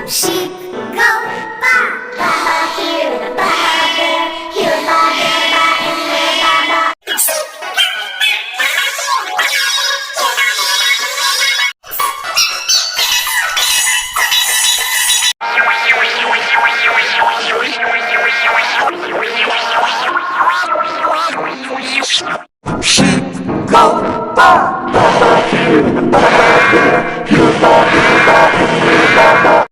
Sheep go ba ba ba here, ba ba there, here ba there ba everywhere ba ba. Sheep go ba ba ba here, ba ba there, here ba there ba everywhere ba ba.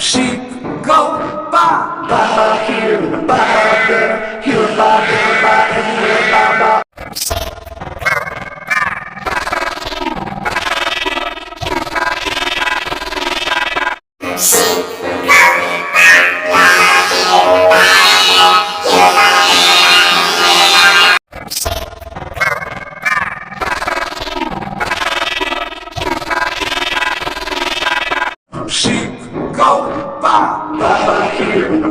Sheep go ba ba ba here, ba ba there, here ba there ba everywhere ba ba. Sheep go ba ba ba here.